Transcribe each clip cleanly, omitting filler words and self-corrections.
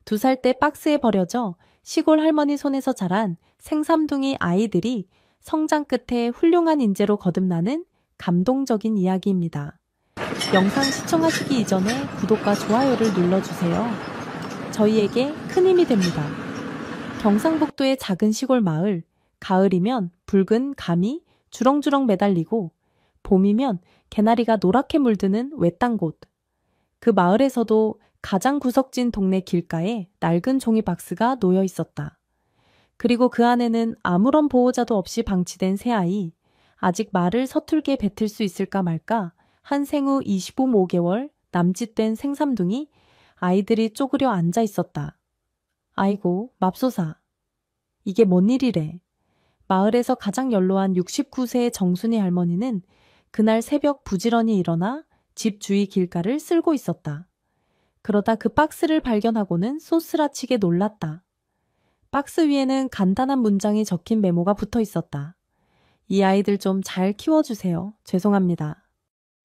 2살 때 박스에 버려져 시골 할머니 손에서 자란 생삼둥이 아이들이 성장 끝에 훌륭한 인재로 거듭나는 감동적인 이야기입니다. 영상 시청하시기 이전에 구독과 좋아요를 눌러주세요. 저희에게 큰 힘이 됩니다. 경상북도의 작은 시골 마을, 가을이면 붉은 감이 주렁주렁 매달리고 봄이면 개나리가 노랗게 물드는 외딴 곳. 그 마을에서도 가장 구석진 동네 길가에 낡은 종이 박스가 놓여 있었다. 그리고 그 안에는 아무런 보호자도 없이 방치된 새 아이, 아직 말을 서툴게 뱉을 수 있을까 말까 한 생후 25개월 남짓된 생삼둥이 아이들이 쪼그려 앉아 있었다. 아이고, 맙소사. 이게 뭔 일이래. 마을에서 가장 연로한 69세의 정순이 할머니는 그날 새벽 부지런히 일어나 집 주위 길가를 쓸고 있었다. 그러다 그 박스를 발견하고는 쏘스라치게 놀랐다. 박스 위에는 간단한 문장이 적힌 메모가 붙어 있었다. 이 아이들 좀 잘 키워주세요. 죄송합니다.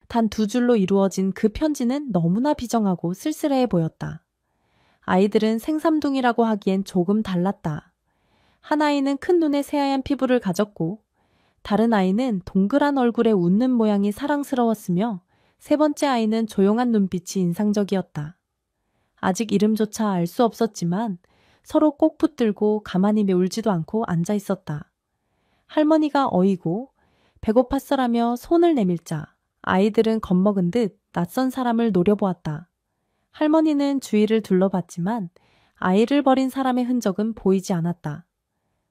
단 2줄로 이루어진 그 편지는 너무나 비정하고 쓸쓸해 보였다. 아이들은 생삼둥이라고 하기엔 조금 달랐다. 한 아이는 큰 눈에 새하얀 피부를 가졌고 다른 아이는 동그란 얼굴에 웃는 모양이 사랑스러웠으며 세 번째 아이는 조용한 눈빛이 인상적이었다. 아직 이름조차 알 수 없었지만 서로 꼭 붙들고 가만히 울지도 않고 앉아 있었다. 할머니가 어이고 배고팠어라며 손을 내밀자 아이들은 겁먹은 듯 낯선 사람을 노려보았다. 할머니는 주위를 둘러봤지만 아이를 버린 사람의 흔적은 보이지 않았다.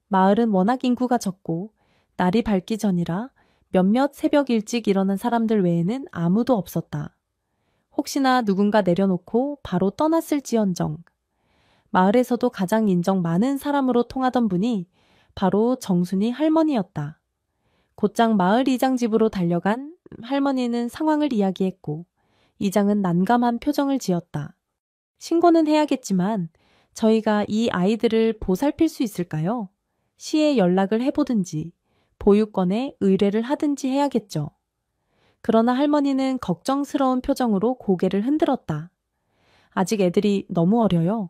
마을은 워낙 인구가 적고 날이 밝기 전이라 몇몇 새벽 일찍 일어난 사람들 외에는 아무도 없었다. 혹시나 누군가 내려놓고 바로 떠났을지언정. 마을에서도 가장 인정 많은 사람으로 통하던 분이 바로 정순이 할머니였다. 곧장 마을 이장 집으로 달려간 할머니는 상황을 이야기했고 이장은 난감한 표정을 지었다. 신고는 해야겠지만 저희가 이 아이들을 보살필 수 있을까요? 시에 연락을 해보든지 보육원에 의뢰를 하든지 해야겠죠. 그러나 할머니는 걱정스러운 표정으로 고개를 흔들었다. 아직 애들이 너무 어려요.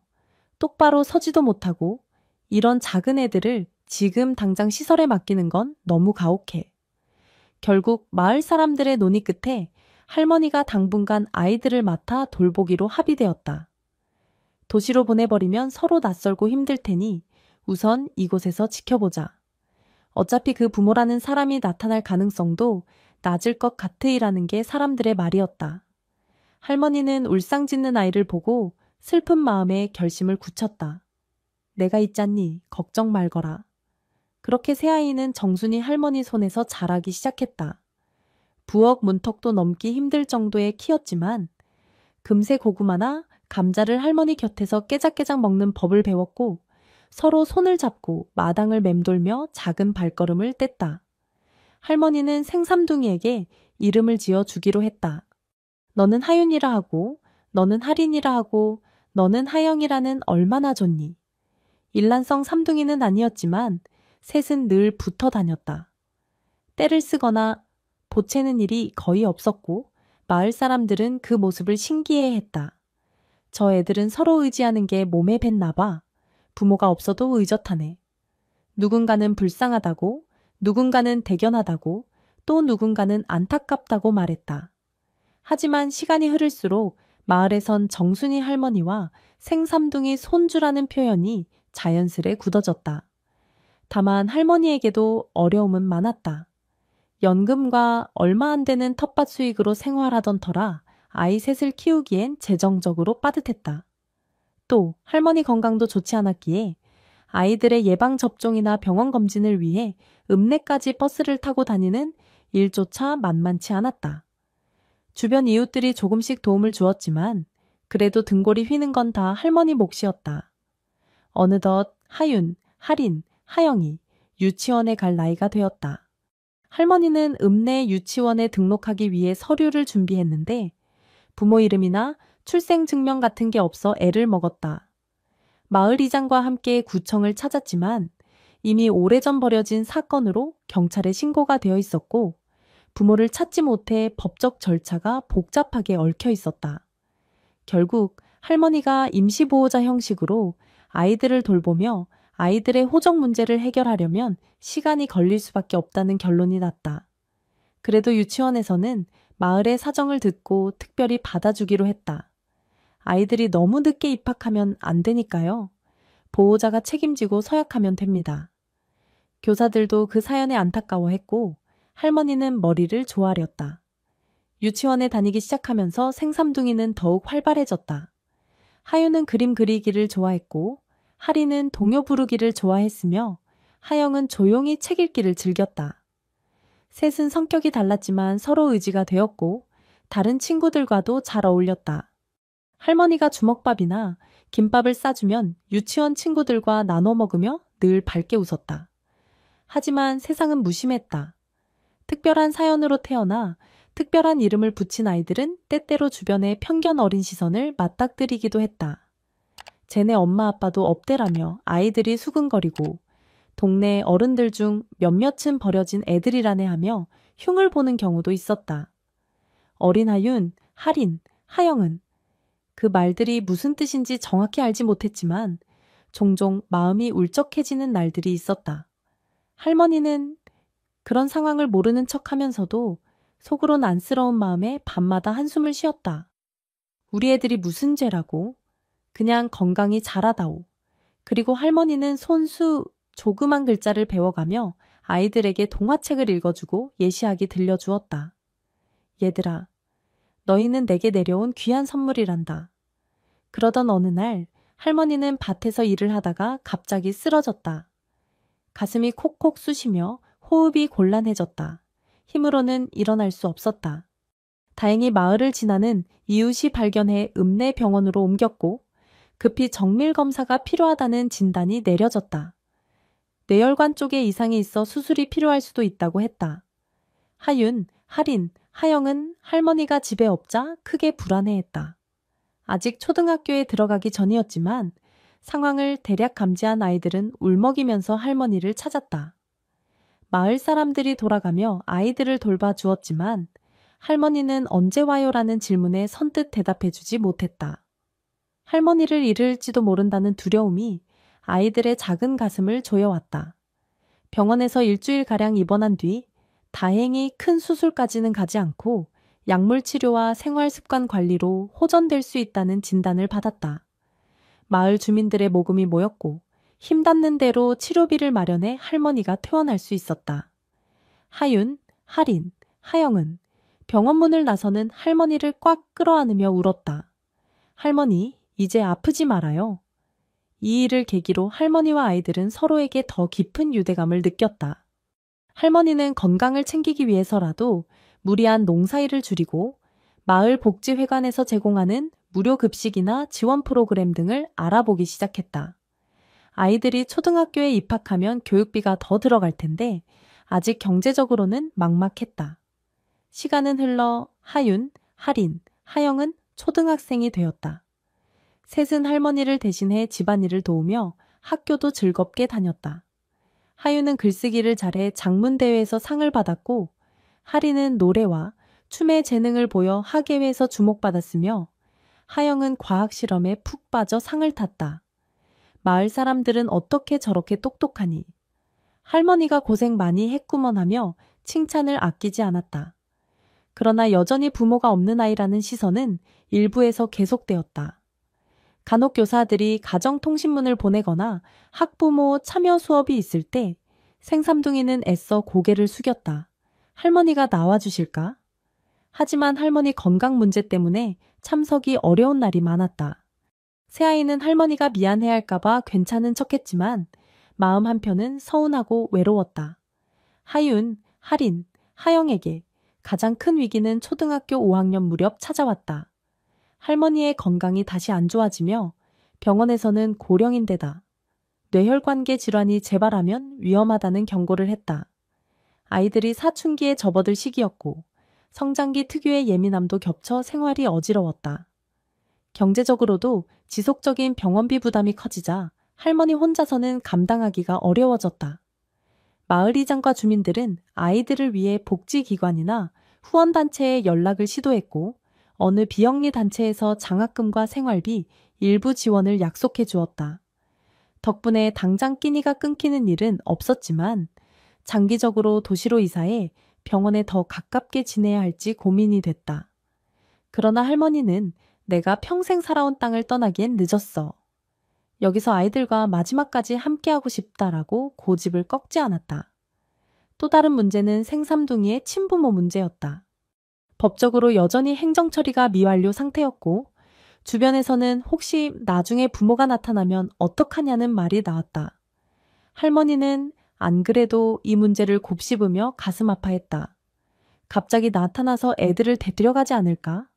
똑바로 서지도 못하고 이런 작은 애들을 지금 당장 시설에 맡기는 건 너무 가혹해. 결국 마을 사람들의 논의 끝에 할머니가 당분간 아이들을 맡아 돌보기로 합의되었다. 도시로 보내버리면 서로 낯설고 힘들 테니 우선 이곳에서 지켜보자. 어차피 그 부모라는 사람이 나타날 가능성도 낮을 것 같으이라는 게 사람들의 말이었다. 할머니는 울상짓는 아이를 보고 슬픈 마음에 결심을 굳혔다. 내가 있잖니 걱정 말거라. 그렇게 새아이는 정순이 할머니 손에서 자라기 시작했다. 부엌 문턱도 넘기 힘들 정도의 키였지만 금세 고구마나 감자를 할머니 곁에서 깨작깨작 먹는 법을 배웠고 서로 손을 잡고 마당을 맴돌며 작은 발걸음을 뗐다. 할머니는 생삼둥이에게 이름을 지어 주기로 했다. 너는 하윤이라 하고 너는 할인이라 하고 너는 하영이라는 얼마나 좋니. 일란성 삼둥이는 아니었지만 셋은 늘 붙어 다녔다. 떼를 쓰거나 보채는 일이 거의 없었고 마을 사람들은 그 모습을 신기해했다. 저 애들은 서로 의지하는 게 몸에 뱄나 봐. 부모가 없어도 의젓하네. 누군가는 불쌍하다고, 누군가는 대견하다고, 또 누군가는 안타깝다고 말했다. 하지만 시간이 흐를수록 마을에선 정순이 할머니와 생삼둥이 손주라는 표현이 자연스레 굳어졌다. 다만 할머니에게도 어려움은 많았다. 연금과 얼마 안 되는 텃밭 수익으로 생활하던 터라 아이 셋을 키우기엔 재정적으로 빠듯했다. 또 할머니 건강도 좋지 않았기에 아이들의 예방접종이나 병원 검진을 위해 읍내까지 버스를 타고 다니는 일조차 만만치 않았다. 주변 이웃들이 조금씩 도움을 주었지만 그래도 등골이 휘는 건 다 할머니 몫이었다. 어느덧 하윤, 할인, 하영이 유치원에 갈 나이가 되었다. 할머니는 읍내 유치원에 등록하기 위해 서류를 준비했는데 부모 이름이나 출생증명 같은 게 없어 애를 먹었다. 마을 이장과 함께 구청을 찾았지만 이미 오래전 벌여진 사건으로 경찰에 신고가 되어 있었고 부모를 찾지 못해 법적 절차가 복잡하게 얽혀 있었다. 결국 할머니가 임시보호자 형식으로 아이들을 돌보며 아이들의 호적 문제를 해결하려면 시간이 걸릴 수밖에 없다는 결론이 났다. 그래도 유치원에서는 마을의 사정을 듣고 특별히 받아주기로 했다. 아이들이 너무 늦게 입학하면 안 되니까요. 보호자가 책임지고 서약하면 됩니다. 교사들도 그 사연에 안타까워했고 할머니는 머리를 조아렸다. 유치원에 다니기 시작하면서 생삼둥이는 더욱 활발해졌다. 하윤은 그림 그리기를 좋아했고 하리는 동요 부르기를 좋아했으며 하영은 조용히 책 읽기를 즐겼다. 셋은 성격이 달랐지만 서로 의지가 되었고 다른 친구들과도 잘 어울렸다. 할머니가 주먹밥이나 김밥을 싸주면 유치원 친구들과 나눠 먹으며 늘 밝게 웃었다. 하지만 세상은 무심했다. 특별한 사연으로 태어나 특별한 이름을 붙인 아이들은 때때로 주변의 편견 어린 시선을 맞닥뜨리기도 했다. 쟤네 엄마 아빠도 업대라며 아이들이 수근거리고 동네 어른들 중 몇몇은 버려진 애들이라네 하며 흉을 보는 경우도 있었다. 어린 하윤, 하린, 하영은 그 말들이 무슨 뜻인지 정확히 알지 못했지만 종종 마음이 울적해지는 날들이 있었다. 할머니는 그런 상황을 모르는 척하면서도 속으론 안쓰러운 마음에 밤마다 한숨을 쉬었다. 우리 애들이 무슨 죄라고? 그냥 건강히 자라다오. 그리고 할머니는 손수 조그만 글자를 배워가며 아이들에게 동화책을 읽어주고 예시하기 들려주었다. 얘들아, 너희는 내게 내려온 귀한 선물이란다. 그러던 어느 날 할머니는 밭에서 일을 하다가 갑자기 쓰러졌다. 가슴이 콕콕 쑤시며 호흡이 곤란해졌다. 힘으로는 일어날 수 없었다. 다행히 마을을 지나는 이웃이 발견해 읍내병원으로 옮겼고 급히 정밀검사가 필요하다는 진단이 내려졌다. 뇌혈관 쪽에 이상이 있어 수술이 필요할 수도 있다고 했다. 하윤, 하린, 하영은 할머니가 집에 없자 크게 불안해했다. 아직 초등학교에 들어가기 전이었지만 상황을 대략 감지한 아이들은 울먹이면서 할머니를 찾았다. 마을 사람들이 돌아가며 아이들을 돌봐주었지만 할머니는 언제 와요라는 질문에 선뜻 대답해주지 못했다. 할머니를 잃을지도 모른다는 두려움이 아이들의 작은 가슴을 조여왔다. 병원에서 일주일가량 입원한 뒤 다행히 큰 수술까지는 가지 않고 약물 치료와 생활 습관 관리로 호전될 수 있다는 진단을 받았다. 마을 주민들의 모금이 모였고 힘 닿는 대로 치료비를 마련해 할머니가 퇴원할 수 있었다. 하윤, 하린, 하영은 병원 문을 나서는 할머니를 꽉 끌어안으며 울었다. 할머니, 이제 아프지 말아요. 이 일을 계기로 할머니와 아이들은 서로에게 더 깊은 유대감을 느꼈다. 할머니는 건강을 챙기기 위해서라도 무리한 농사일을 줄이고 마을 복지회관에서 제공하는 무료 급식이나 지원 프로그램 등을 알아보기 시작했다. 아이들이 초등학교에 입학하면 교육비가 더 들어갈 텐데 아직 경제적으로는 막막했다. 시간은 흘러 하윤, 하린, 하영은 초등학생이 되었다. 셋은 할머니를 대신해 집안일을 도우며 학교도 즐겁게 다녔다. 하윤은 글쓰기를 잘해 장문대회에서 상을 받았고 하린은 노래와 춤의 재능을 보여 학예회에서 주목받았으며 하영은 과학실험에 푹 빠져 상을 탔다. 마을 사람들은 어떻게 저렇게 똑똑하니? 할머니가 고생 많이 했구먼 하며 칭찬을 아끼지 않았다. 그러나 여전히 부모가 없는 아이라는 시선은 일부에서 계속되었다. 간혹 교사들이 가정통신문을 보내거나 학부모 참여 수업이 있을 때 생삼둥이는 애써 고개를 숙였다. 할머니가 나와주실까? 하지만 할머니 건강 문제 때문에 참석이 어려운 날이 많았다. 새아이는 할머니가 미안해할까봐 괜찮은 척했지만 마음 한편은 서운하고 외로웠다. 하윤, 하린, 하영에게 가장 큰 위기는 초등학교 5학년 무렵 찾아왔다. 할머니의 건강이 다시 안 좋아지며 병원에서는 고령인데다 뇌혈관계 질환이 재발하면 위험하다는 경고를 했다. 아이들이 사춘기에 접어들 시기였고 성장기 특유의 예민함도 겹쳐 생활이 어지러웠다. 경제적으로도 지속적인 병원비 부담이 커지자 할머니 혼자서는 감당하기가 어려워졌다. 마을이장과 주민들은 아이들을 위해 복지기관이나 후원단체에 연락을 시도했고 어느 비영리 단체에서 장학금과 생활비 일부 지원을 약속해 주었다. 덕분에 당장 끼니가 끊기는 일은 없었지만 장기적으로 도시로 이사해 병원에 더 가깝게 지내야 할지 고민이 됐다. 그러나 할머니는 내가 평생 살아온 땅을 떠나기엔 늦었어. 여기서 아이들과 마지막까지 함께하고 싶다라고 고집을 꺾지 않았다. 또 다른 문제는 생삼둥이의 친부모 문제였다. 법적으로 여전히 행정 처리가 미완료 상태였고 주변에서는 혹시 나중에 부모가 나타나면 어떡하냐는 말이 나왔다. 할머니는 안 그래도 이 문제를 곱씹으며 가슴 아파했다. 갑자기 나타나서 애들을 데려가지 않을까?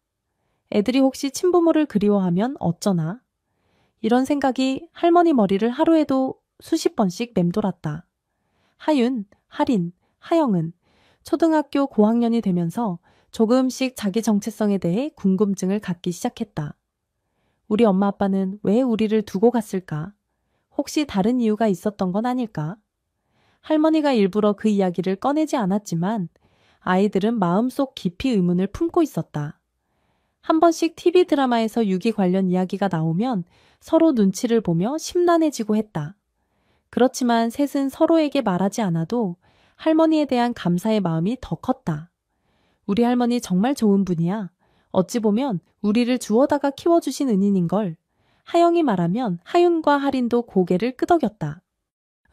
애들이 혹시 친부모를 그리워하면 어쩌나? 이런 생각이 할머니 머리를 하루에도 수십 번씩 맴돌았다. 하윤, 하린, 하영은 초등학교 고학년이 되면서 조금씩 자기 정체성에 대해 궁금증을 갖기 시작했다. 우리 엄마 아빠는 왜 우리를 두고 갔을까? 혹시 다른 이유가 있었던 건 아닐까? 할머니가 일부러 그 이야기를 꺼내지 않았지만 아이들은 마음속 깊이 의문을 품고 있었다. 한 번씩 TV 드라마에서 유기 관련 이야기가 나오면 서로 눈치를 보며 심란해지고 했다. 그렇지만 셋은 서로에게 말하지 않아도 할머니에 대한 감사의 마음이 더 컸다. 우리 할머니 정말 좋은 분이야. 어찌 보면 우리를 주워다가 키워주신 은인인걸. 하영이 말하면 하윤과 할인도 고개를 끄덕였다.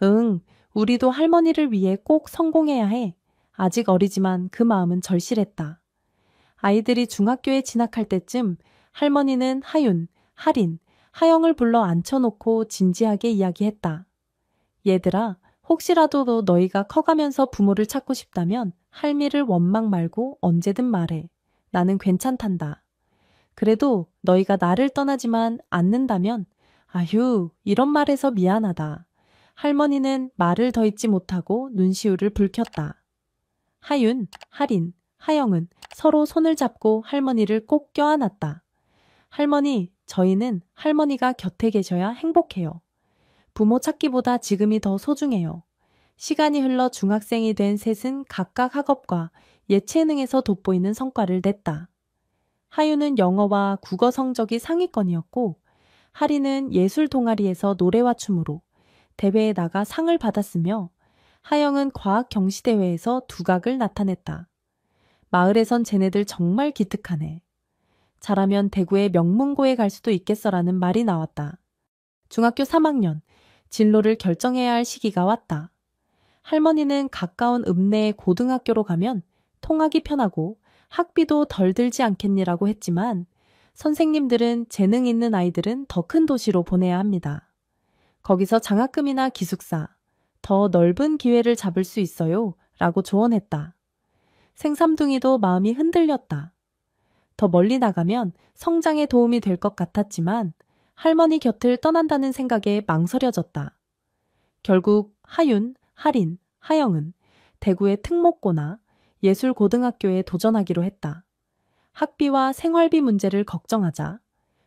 응, 우리도 할머니를 위해 꼭 성공해야 해. 아직 어리지만 그 마음은 절실했다. 아이들이 중학교에 진학할 때쯤 할머니는 하윤, 할인, 하영을 불러 앉혀놓고 진지하게 이야기했다. 얘들아, 혹시라도 너희가 커가면서 부모를 찾고 싶다면 할미를 원망 말고 언제든 말해. 나는 괜찮단다. 그래도 너희가 나를 떠나지만 않는다면 아휴, 이런 말해서 미안하다. 할머니는 말을 더 잇지 못하고 눈시울을 붉혔다. 하윤, 할인, 하영은 서로 손을 잡고 할머니를 꼭 껴안았다. 할머니, 저희는 할머니가 곁에 계셔야 행복해요. 부모 찾기보다 지금이 더 소중해요. 시간이 흘러 중학생이 된 셋은 각각 학업과 예체능에서 돋보이는 성과를 냈다. 하윤은 영어와 국어 성적이 상위권이었고 하리는 예술 동아리에서 노래와 춤으로 대회에 나가 상을 받았으며 하영은 과학 경시대회에서 두각을 나타냈다. 마을에선 쟤네들 정말 기특하네. 잘하면 대구의 명문고에 갈 수도 있겠어라는 말이 나왔다. 중학교 3학년, 진로를 결정해야 할 시기가 왔다. 할머니는 가까운 읍내의 고등학교로 가면 통학이 편하고 학비도 덜 들지 않겠니라고 했지만 선생님들은 재능 있는 아이들은 더 큰 도시로 보내야 합니다. 거기서 장학금이나 기숙사, 더 넓은 기회를 잡을 수 있어요 라고 조언했다. 생삼둥이도 마음이 흔들렸다. 더 멀리 나가면 성장에 도움이 될 것 같았지만 할머니 곁을 떠난다는 생각에 망설여졌다. 결국 하윤, 할인, 하영은 대구의 특목고나 예술고등학교에 도전하기로 했다. 학비와 생활비 문제를 걱정하자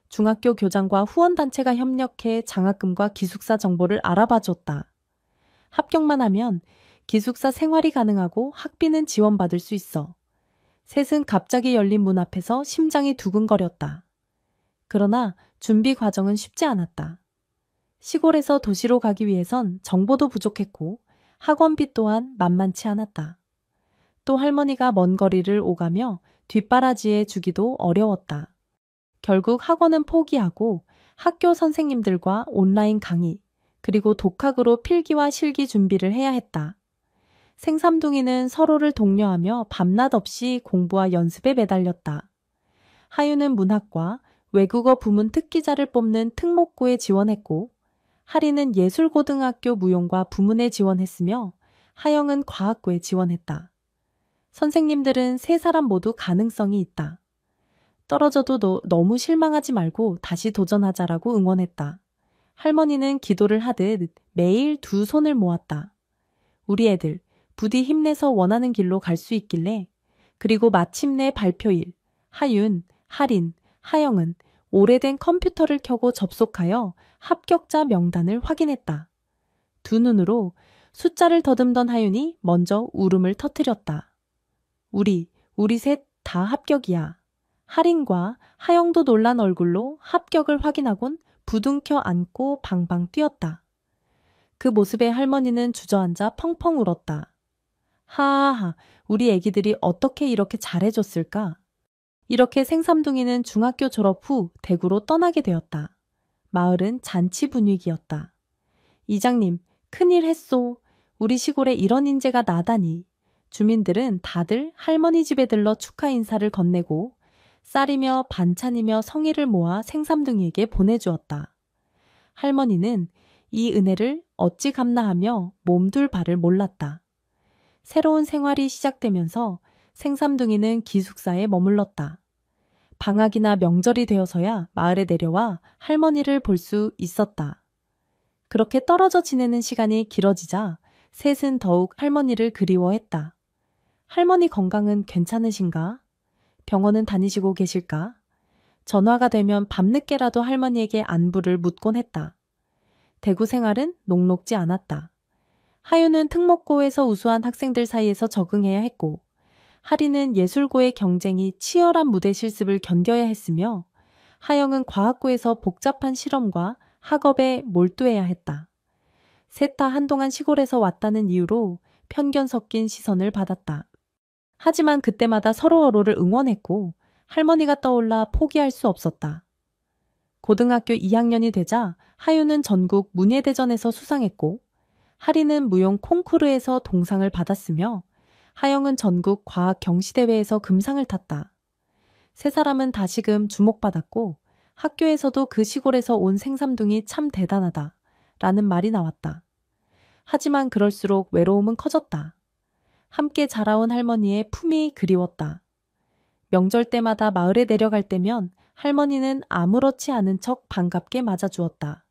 중학교 교장과 후원단체가 협력해 장학금과 기숙사 정보를 알아봐줬다. 합격만 하면 기숙사 생활이 가능하고 학비는 지원받을 수 있어. 셋은 갑자기 열린 문 앞에서 심장이 두근거렸다. 그러나 준비 과정은 쉽지 않았다. 시골에서 도시로 가기 위해선 정보도 부족했고 학원비 또한 만만치 않았다. 또 할머니가 먼 거리를 오가며 뒷바라지에 주기도 어려웠다. 결국 학원은 포기하고 학교 선생님들과 온라인 강의, 그리고 독학으로 필기와 실기 준비를 해야 했다. 생삼둥이는 서로를 독려하며 밤낮 없이 공부와 연습에 매달렸다. 하윤은 문학과 외국어 부문 특기자를 뽑는 특목고에 지원했고 하리는 예술고등학교 무용과 부문에 지원했으며 하영은 과학고에 지원했다. 선생님들은 세 사람 모두 가능성이 있다. 떨어져도 너무 실망하지 말고 다시 도전하자라고 응원했다. 할머니는 기도를 하듯 매일 두 손을 모았다. 우리 애들 부디 힘내서 원하는 길로 갈 수 있길래. 그리고 마침내 발표일 하윤, 하린, 하영은 오래된 컴퓨터를 켜고 접속하여 합격자 명단을 확인했다. 두 눈으로 숫자를 더듬던 하윤이 먼저 울음을 터뜨렸다. 우리 셋 다 합격이야. 할인과 하영도 놀란 얼굴로 합격을 확인하곤 부둥켜 안고 방방 뛰었다. 그 모습에 할머니는 주저앉아 펑펑 울었다. 하하하, 우리 애기들이 어떻게 이렇게 잘해줬을까? 이렇게 생삼둥이는 중학교 졸업 후 대구로 떠나게 되었다. 마을은 잔치 분위기였다. 이장님, 큰일 했소. 우리 시골에 이런 인재가 나다니. 주민들은 다들 할머니 집에 들러 축하 인사를 건네고 쌀이며 반찬이며 성의를 모아 생삼둥이에게 보내주었다. 할머니는 이 은혜를 어찌 감나하며 몸둘 바를 몰랐다. 새로운 생활이 시작되면서 생삼둥이는 기숙사에 머물렀다. 방학이나 명절이 되어서야 마을에 내려와 할머니를 볼 수 있었다. 그렇게 떨어져 지내는 시간이 길어지자 셋은 더욱 할머니를 그리워했다. 할머니 건강은 괜찮으신가? 병원은 다니시고 계실까? 전화가 되면 밤늦게라도 할머니에게 안부를 묻곤 했다. 대구 생활은 녹록지 않았다. 하유는 특목고에서 우수한 학생들 사이에서 적응해야 했고, 하리는 예술고의 경쟁이 치열한 무대 실습을 견뎌야 했으며, 하영은 과학고에서 복잡한 실험과 학업에 몰두해야 했다. 셋 다 한동안 시골에서 왔다는 이유로 편견 섞인 시선을 받았다. 하지만 그때마다 서로를 응원했고 할머니가 떠올라 포기할 수 없었다. 고등학교 2학년이 되자 하유는 전국 문예대전에서 수상했고 하리는 무용 콩쿠르에서 동상을 받았으며 하영은 전국 과학 경시대회에서 금상을 탔다. 세 사람은 다시금 주목받았고 학교에서도 그 시골에서 온 생삼둥이 참 대단하다 라는 말이 나왔다. 하지만 그럴수록 외로움은 커졌다. 함께 자라온 할머니의 품이 그리웠다. 명절 때마다 마을에 내려갈 때면 할머니는 아무렇지 않은 척 반갑게 맞아주었다.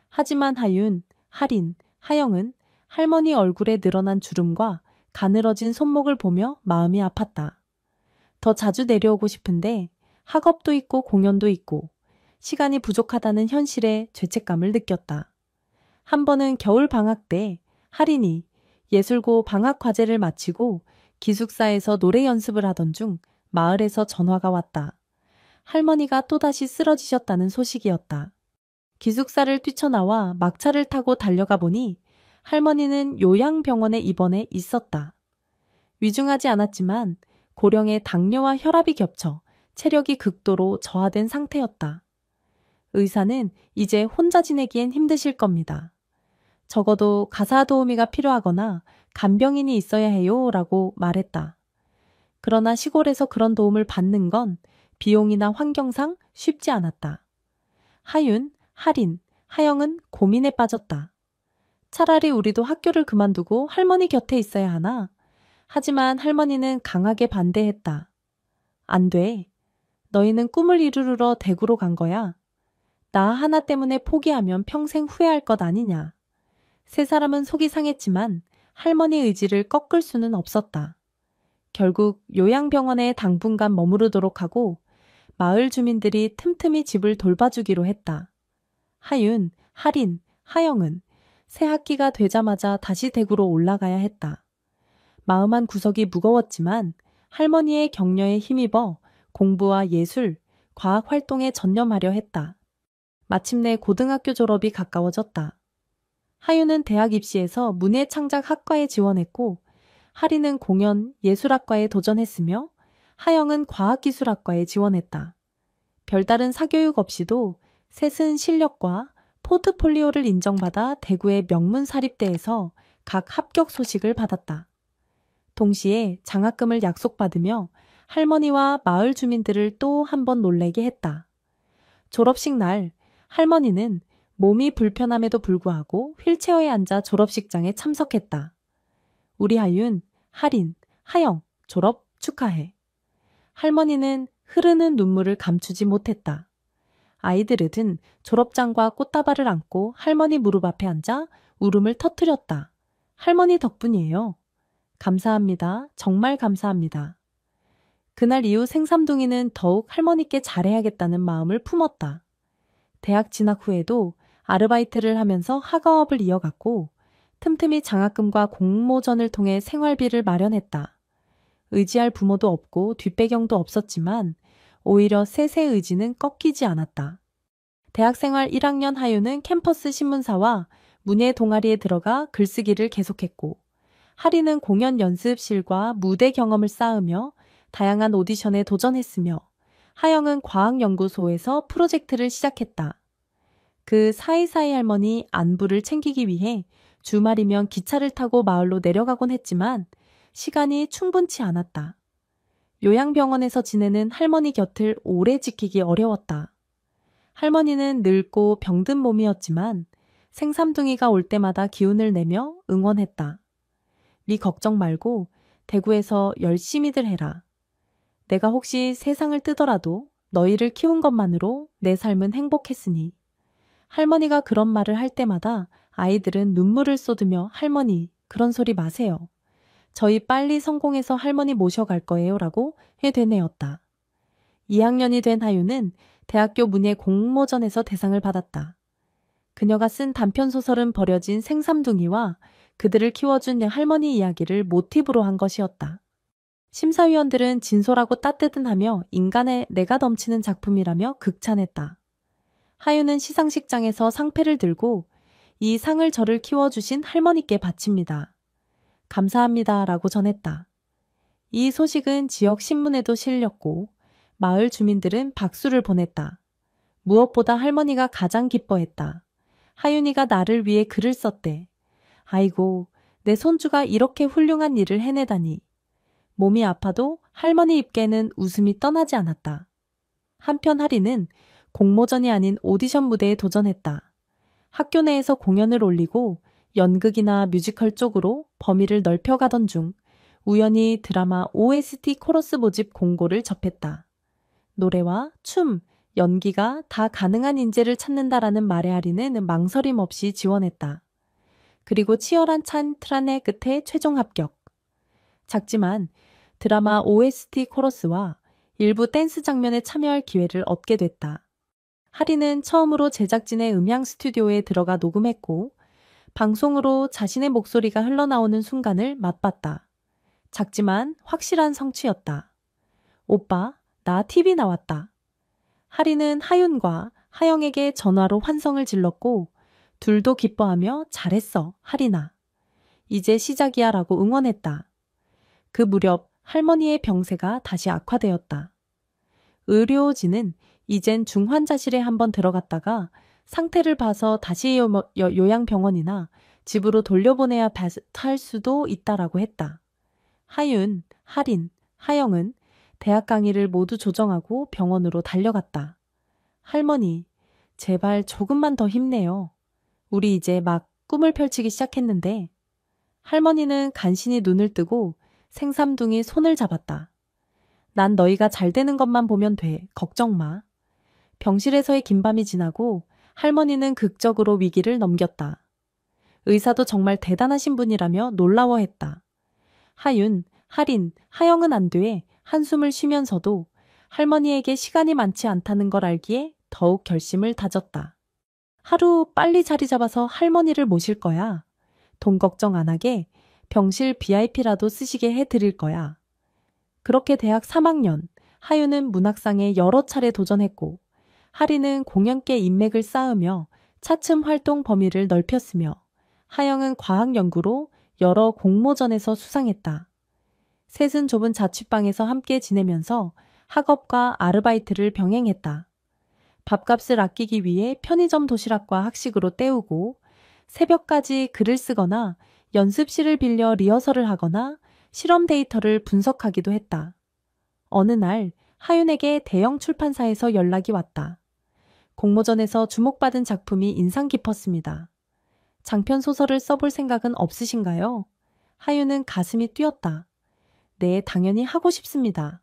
하지만 하윤, 하린, 하영은 할머니 얼굴에 늘어난 주름과 가늘어진 손목을 보며 마음이 아팠다. 더 자주 내려오고 싶은데 학업도 있고 공연도 있고 시간이 부족하다는 현실에 죄책감을 느꼈다. 한 번은 겨울 방학 때 하린이 예술고 방학 과제를 마치고 기숙사에서 노래 연습을 하던 중 마을에서 전화가 왔다. 할머니가 또다시 쓰러지셨다는 소식이었다. 기숙사를 뛰쳐나와 막차를 타고 달려가 보니 할머니는 요양병원에 입원해 있었다. 위중하지 않았지만 고령의 당뇨와 혈압이 겹쳐 체력이 극도로 저하된 상태였다. 의사는 이제 혼자 지내기엔 힘드실 겁니다. 적어도 가사 도우미가 필요하거나 간병인이 있어야 해요 라고 말했다. 그러나 시골에서 그런 도움을 받는 건 비용이나 환경상 쉽지 않았다. 하윤, 하린, 하영은 고민에 빠졌다. 차라리 우리도 학교를 그만두고 할머니 곁에 있어야 하나? 하지만 할머니는 강하게 반대했다. 안 돼. 너희는 꿈을 이루러 대구로 간 거야. 나 하나 때문에 포기하면 평생 후회할 것 아니냐. 세 사람은 속이 상했지만 할머니 의지를 꺾을 수는 없었다. 결국 요양병원에 당분간 머무르도록 하고 마을 주민들이 틈틈이 집을 돌봐주기로 했다. 하윤, 하린, 하영은 새 학기가 되자마자 다시 대구로 올라가야 했다. 마음 한 구석이 무거웠지만 할머니의 격려에 힘입어 공부와 예술, 과학 활동에 전념하려 했다. 마침내 고등학교 졸업이 가까워졌다. 하윤은 대학 입시에서 문예창작학과에 지원했고 하리는 공연, 예술학과에 도전했으며 하영은 과학기술학과에 지원했다. 별다른 사교육 없이도 셋은 실력과 포트폴리오를 인정받아 대구의 명문 사립대에서 각 합격 소식을 받았다. 동시에 장학금을 약속받으며 할머니와 마을 주민들을 또 한 번 놀래게 했다. 졸업식 날 할머니는 몸이 불편함에도 불구하고 휠체어에 앉아 졸업식장에 참석했다. 우리 하윤, 하린, 하영, 졸업 축하해. 할머니는 흐르는 눈물을 감추지 못했다. 아이들은 졸업장과 꽃다발을 안고 할머니 무릎 앞에 앉아 울음을 터뜨렸다. 할머니 덕분이에요. 감사합니다. 정말 감사합니다. 그날 이후 생삼둥이는 더욱 할머니께 잘해야겠다는 마음을 품었다. 대학 진학 후에도 아르바이트를 하면서 학업을 이어갔고 틈틈이 장학금과 공모전을 통해 생활비를 마련했다. 의지할 부모도 없고 뒷배경도 없었지만 오히려 셋의 의지는 꺾이지 않았다. 대학생활 1학년 하윤은 캠퍼스 신문사와 문예 동아리에 들어가 글쓰기를 계속했고, 하리는 공연 연습실과 무대 경험을 쌓으며 다양한 오디션에 도전했으며, 하영은 과학연구소에서 프로젝트를 시작했다. 그 사이사이 할머니 안부를 챙기기 위해 주말이면 기차를 타고 마을로 내려가곤 했지만 시간이 충분치 않았다. 요양병원에서 지내는 할머니 곁을 오래 지키기 어려웠다. 할머니는 늙고 병든 몸이었지만 생삼둥이가 올 때마다 기운을 내며 응원했다. 네 걱정 말고 대구에서 열심히들 해라. 내가 혹시 세상을 뜨더라도 너희를 키운 것만으로 내 삶은 행복했으니. 할머니가 그런 말을 할 때마다 아이들은 눈물을 쏟으며 할머니, 그런 소리 마세요. 저희 빨리 성공해서 할머니 모셔갈 거예요 라고 해대내었다. 2학년이 된 하윤은 대학교 문예 공모전에서 대상을 받았다. 그녀가 쓴 단편소설은 버려진 생삼둥이와 그들을 키워준 할머니 이야기를 모티브로 한 것이었다. 심사위원들은 진솔하고 따뜻하며 인간의 내가 넘치는 작품이라며 극찬했다. 하윤은 시상식장에서 상패를 들고 이 상을 저를 키워주신 할머니께 바칩니다. 감사합니다 라고 전했다. 이 소식은 지역 신문에도 실렸고 마을 주민들은 박수를 보냈다. 무엇보다 할머니가 가장 기뻐했다. 하윤이가 나를 위해 글을 썼대. 아이고, 내 손주가 이렇게 훌륭한 일을 해내다니. 몸이 아파도 할머니 입계는 웃음이 떠나지 않았다. 한편 하리는 공모전이 아닌 오디션 무대에 도전했다. 학교 내에서 공연을 올리고 연극이나 뮤지컬 쪽으로 범위를 넓혀가던 중 우연히 드라마 OST 코러스 모집 공고를 접했다. 노래와 춤, 연기가 다 가능한 인재를 찾는다라는 말에 하리는 망설임 없이 지원했다. 그리고 치열한 찬트란의 끝에 최종 합격. 작지만 드라마 OST 코러스와 일부 댄스 장면에 참여할 기회를 얻게 됐다. 하리는 처음으로 제작진의 음향 스튜디오에 들어가 녹음했고 방송으로 자신의 목소리가 흘러나오는 순간을 맛봤다. 작지만 확실한 성취였다. 오빠, 나 TV 나왔다. 하리는 하윤과 하영에게 전화로 환성을 질렀고 둘도 기뻐하며 잘했어, 하리나. 이제 시작이야 라고 응원했다. 그 무렵 할머니의 병세가 다시 악화되었다. 의료진은 이젠 중환자실에 한번 들어갔다가 상태를 봐서 다시 요양병원이나 집으로 돌려보내야 할 수도 있다라고 했다. 하윤, 하린, 하영은 대학 강의를 모두 조정하고 병원으로 달려갔다. 할머니, 제발 조금만 더 힘내요. 우리 이제 막 꿈을 펼치기 시작했는데. 할머니는 간신히 눈을 뜨고 생삼둥이 손을 잡았다. 난 너희가 잘 되는 것만 보면 돼. 걱정 마. 병실에서의 긴 밤이 지나고 할머니는 극적으로 위기를 넘겼다. 의사도 정말 대단하신 분이라며 놀라워했다. 하윤, 하린, 하영은 안 돼. 한숨을 쉬면서도 할머니에게 시간이 많지 않다는 걸 알기에 더욱 결심을 다졌다. 하루 빨리 자리 잡아서 할머니를 모실 거야. 돈 걱정 안 하게 병실 VIP라도 쓰시게 해드릴 거야. 그렇게 대학 3학년, 하윤은 문학상에 여러 차례 도전했고 하리는 공연계 인맥을 쌓으며 차츰 활동 범위를 넓혔으며 하영은 과학연구로 여러 공모전에서 수상했다. 셋은 좁은 자취방에서 함께 지내면서 학업과 아르바이트를 병행했다. 밥값을 아끼기 위해 편의점 도시락과 학식으로 때우고 새벽까지 글을 쓰거나 연습실을 빌려 리허설을 하거나 실험 데이터를 분석하기도 했다. 어느 날 하윤에게 대형 출판사에서 연락이 왔다. 공모전에서 주목받은 작품이 인상 깊었습니다. 장편 소설을 써볼 생각은 없으신가요? 하윤은 가슴이 뛰었다. 네, 당연히 하고 싶습니다.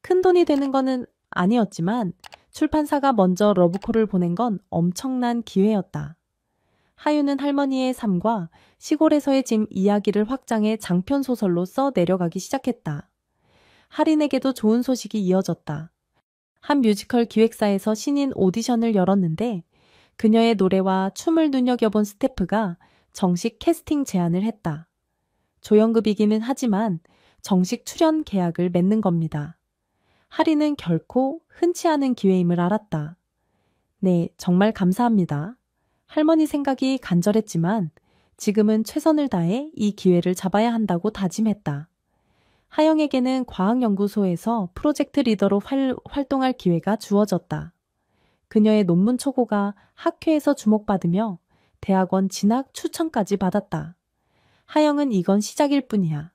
큰 돈이 되는 거는 아니었지만 출판사가 먼저 러브콜을 보낸 건 엄청난 기회였다. 하윤은 할머니의 삶과 시골에서의 짐 이야기를 확장해 장편 소설로 써 내려가기 시작했다. 하린에게도 좋은 소식이 이어졌다. 한 뮤지컬 기획사에서 신인 오디션을 열었는데 그녀의 노래와 춤을 눈여겨본 스태프가 정식 캐스팅 제안을 했다. 조연급이기는 하지만 정식 출연 계약을 맺는 겁니다. 하리는 결코 흔치 않은 기회임을 알았다. 네, 정말 감사합니다. 할머니 생각이 간절했지만 지금은 최선을 다해 이 기회를 잡아야 한다고 다짐했다. 하영에게는 과학연구소에서 프로젝트 리더로 활동할 기회가 주어졌다. 그녀의 논문 초고가 학회에서 주목받으며 대학원 진학 추천까지 받았다. 하영은 이건 시작일 뿐이야.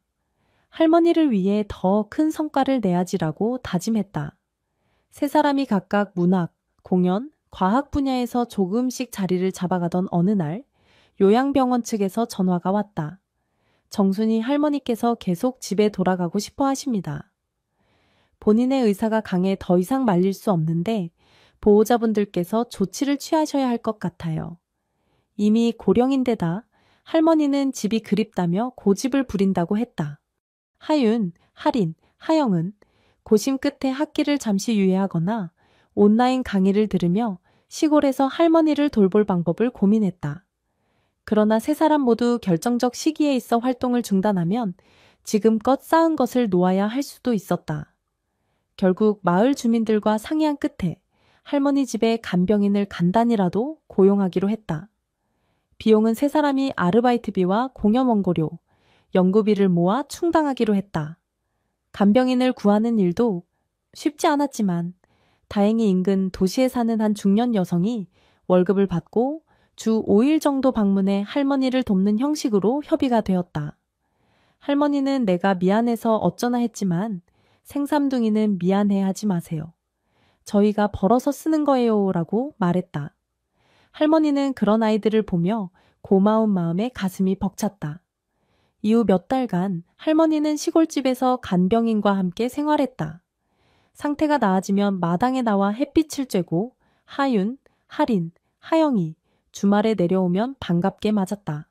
할머니를 위해 더 큰 성과를 내야지라고 다짐했다. 세 사람이 각각 문학, 공연, 과학 분야에서 조금씩 자리를 잡아가던 어느 날 요양병원 측에서 전화가 왔다. 정순이 할머니께서 계속 집에 돌아가고 싶어 하십니다. 본인의 의사가 강해 더 이상 말릴 수 없는데 보호자분들께서 조치를 취하셔야 할 것 같아요. 이미 고령인데다 할머니는 집이 그립다며 고집을 부린다고 했다. 하윤, 하린, 하영은 고심 끝에 학기를 잠시 유예하거나 온라인 강의를 들으며 시골에서 할머니를 돌볼 방법을 고민했다. 그러나 세 사람 모두 결정적 시기에 있어 활동을 중단하면 지금껏 쌓은 것을 놓아야 할 수도 있었다. 결국 마을 주민들과 상의한 끝에 할머니 집에 간병인을 간단히라도 고용하기로 했다. 비용은 세 사람이 아르바이트비와 공연 원고료, 연구비를 모아 충당하기로 했다. 간병인을 구하는 일도 쉽지 않았지만 다행히 인근 도시에 사는 한 중년 여성이 월급을 받고 주 5일 정도 방문해 할머니를 돕는 형식으로 협의가 되었다. 할머니는 내가 미안해서 어쩌나 했지만 생삼둥이는 미안해 하지 마세요. 저희가 벌어서 쓰는 거예요 라고 말했다. 할머니는 그런 아이들을 보며 고마운 마음에 가슴이 벅찼다. 이후 몇 달간 할머니는 시골집에서 간병인과 함께 생활했다. 상태가 나아지면 마당에 나와 햇빛을 쬐고 하윤, 하린, 하영이 주말에 내려오면 반갑게 맞았다.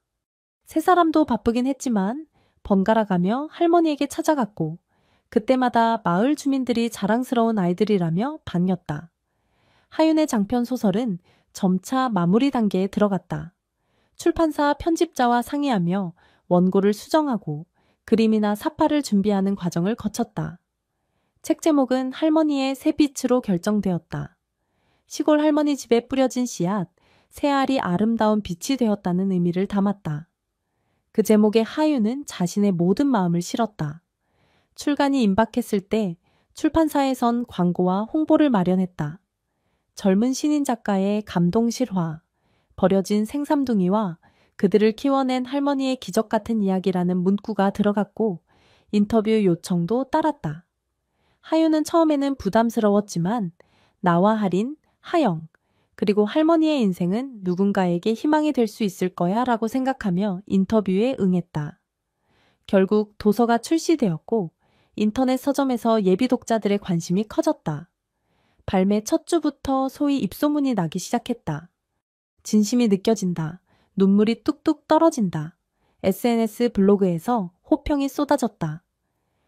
세 사람도 바쁘긴 했지만 번갈아 가며 할머니에게 찾아갔고 그때마다 마을 주민들이 자랑스러운 아이들이라며 반겼다. 하윤의 장편 소설은 점차 마무리 단계에 들어갔다. 출판사 편집자와 상의하며 원고를 수정하고 그림이나 사파를 준비하는 과정을 거쳤다. 책 제목은 할머니의 새빛으로 결정되었다. 시골 할머니 집에 뿌려진 씨앗, 새알이 아름다운 빛이 되었다는 의미를 담았다. 그 제목에 하윤은 자신의 모든 마음을 실었다. 출간이 임박했을 때 출판사에선 광고와 홍보를 마련했다. 젊은 신인 작가의 감동 실화, 버려진 생삼둥이와 그들을 키워낸 할머니의 기적 같은 이야기라는 문구가 들어갔고 인터뷰 요청도 따랐다. 하윤은 처음에는 부담스러웠지만 나와 하린, 하영, 그리고 할머니의 인생은 누군가에게 희망이 될 수 있을 거야 라고 생각하며 인터뷰에 응했다. 결국 도서가 출시되었고 인터넷 서점에서 예비 독자들의 관심이 커졌다. 발매 첫 주부터 소위 입소문이 나기 시작했다. 진심이 느껴진다. 눈물이 뚝뚝 떨어진다. SNS 블로그에서 호평이 쏟아졌다.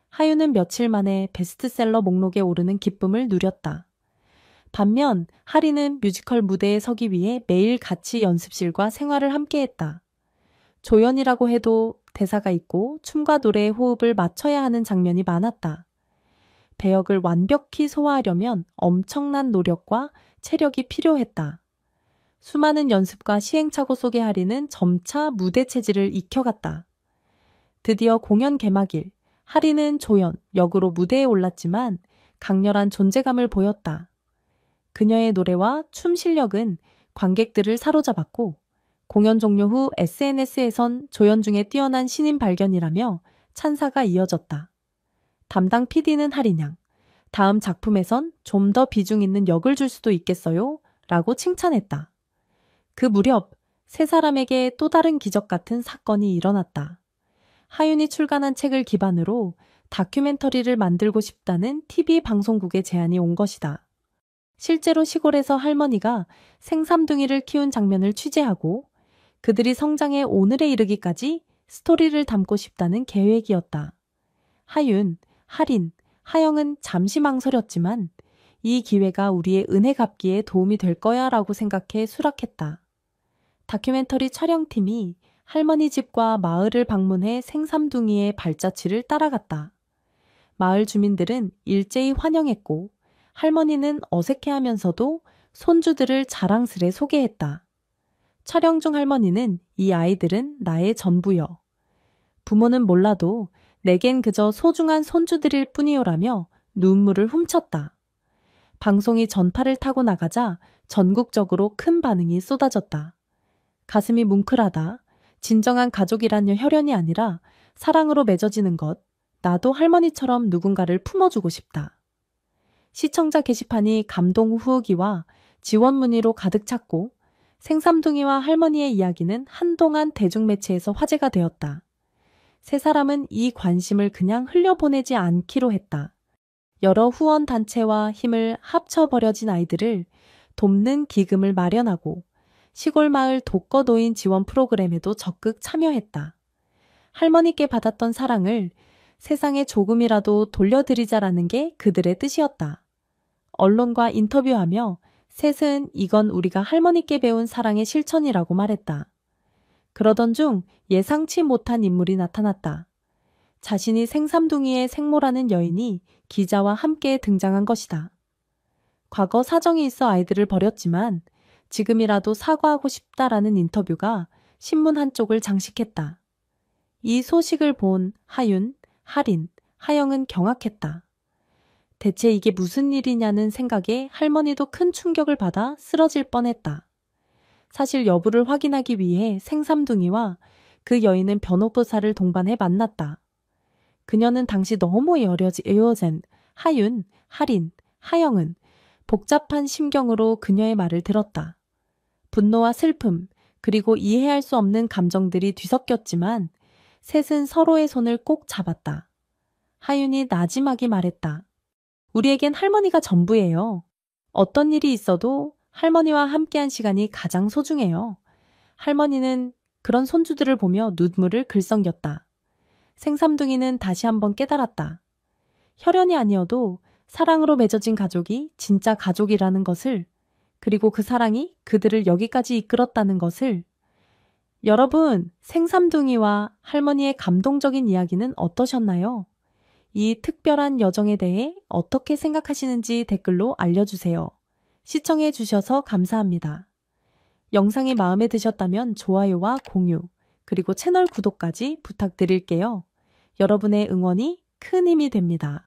하윤은 며칠 만에 베스트셀러 목록에 오르는 기쁨을 누렸다. 반면 하리는 뮤지컬 무대에 서기 위해 매일 같이 연습실과 생활을 함께했다. 조연이라고 해도 대사가 있고 춤과 노래의 호흡을 맞춰야 하는 장면이 많았다. 배역을 완벽히 소화하려면 엄청난 노력과 체력이 필요했다. 수많은 연습과 시행착오 속의 하리는 점차 무대 체질을 익혀갔다. 드디어 공연 개막일, 하리는 조연, 역으로 무대에 올랐지만 강렬한 존재감을 보였다. 그녀의 노래와 춤 실력은 관객들을 사로잡았고 공연 종료 후 SNS에선 조연 중에 뛰어난 신인 발견이라며 찬사가 이어졌다. 담당 PD는 하린 양, 다음 작품에선 좀 더 비중 있는 역을 줄 수도 있겠어요? 라고 칭찬했다. 그 무렵 세 사람에게 또 다른 기적 같은 사건이 일어났다. 하윤이 출간한 책을 기반으로 다큐멘터리를 만들고 싶다는 TV 방송국의 제안이 온 것이다. 실제로 시골에서 할머니가 생삼둥이를 키운 장면을 취재하고 그들이 성장해 오늘에 이르기까지 스토리를 담고 싶다는 계획이었다. 하윤, 하린, 하영은 잠시 망설였지만 이 기회가 우리의 은혜 갚기에 도움이 될 거야 라고 생각해 수락했다. 다큐멘터리 촬영팀이 할머니 집과 마을을 방문해 생삼둥이의 발자취를 따라갔다. 마을 주민들은 일제히 환영했고 할머니는 어색해하면서도 손주들을 자랑스레 소개했다. 촬영 중 할머니는 이 아이들은 나의 전부여. 부모는 몰라도 내겐 그저 소중한 손주들일 뿐이요라며 눈물을 훔쳤다. 방송이 전파를 타고 나가자 전국적으로 큰 반응이 쏟아졌다. 가슴이 뭉클하다. 진정한 가족이란 혈연이 아니라 사랑으로 맺어지는 것. 나도 할머니처럼 누군가를 품어주고 싶다. 시청자 게시판이 감동 후기와 지원 문의로 가득 찼고 생삼둥이와 할머니의 이야기는 한동안 대중매체에서 화제가 되었다. 세 사람은 이 관심을 그냥 흘려보내지 않기로 했다. 여러 후원단체와 힘을 합쳐버려진 아이들을 돕는 기금을 마련하고 시골 마을 독거노인 지원 프로그램에도 적극 참여했다. 할머니께 받았던 사랑을 세상에 조금이라도 돌려드리자라는 게 그들의 뜻이었다. 언론과 인터뷰하며 셋은 이건 우리가 할머니께 배운 사랑의 실천이라고 말했다. 그러던 중 예상치 못한 인물이 나타났다. 자신이 생삼둥이의 생모라는 여인이 기자와 함께 등장한 것이다. 과거 사정이 있어 아이들을 버렸지만 지금이라도 사과하고 싶다라는 인터뷰가 신문 한쪽을 장식했다. 이 소식을 본 하윤, 하린, 하영은 경악했다. 대체 이게 무슨 일이냐는 생각에 할머니도 큰 충격을 받아 쓰러질 뻔했다. 사실 여부를 확인하기 위해 생삼둥이와 그 여인은 변호사를 동반해 만났다. 그녀는 당시 너무 에어젠 하윤, 하린, 하영은 복잡한 심경으로 그녀의 말을 들었다. 분노와 슬픔, 그리고 이해할 수 없는 감정들이 뒤섞였지만 셋은 서로의 손을 꼭 잡았다. 하윤이 나지막이 말했다. 우리에겐 할머니가 전부예요. 어떤 일이 있어도 할머니와 함께한 시간이 가장 소중해요. 할머니는 그런 손주들을 보며 눈물을 글썽였다. 생삼둥이는 다시 한번 깨달았다. 혈연이 아니어도 사랑으로 맺어진 가족이 진짜 가족이라는 것을, 그리고 그 사랑이 그들을 여기까지 이끌었다는 것을. 여러분, 생삼둥이와 할머니의 감동적인 이야기는 어떠셨나요? 이 특별한 여정에 대해 어떻게 생각하시는지 댓글로 알려주세요. 시청해 주셔서 감사합니다. 영상이 마음에 드셨다면 좋아요와 공유, 그리고 채널 구독까지 부탁드릴게요. 여러분의 응원이 큰 힘이 됩니다.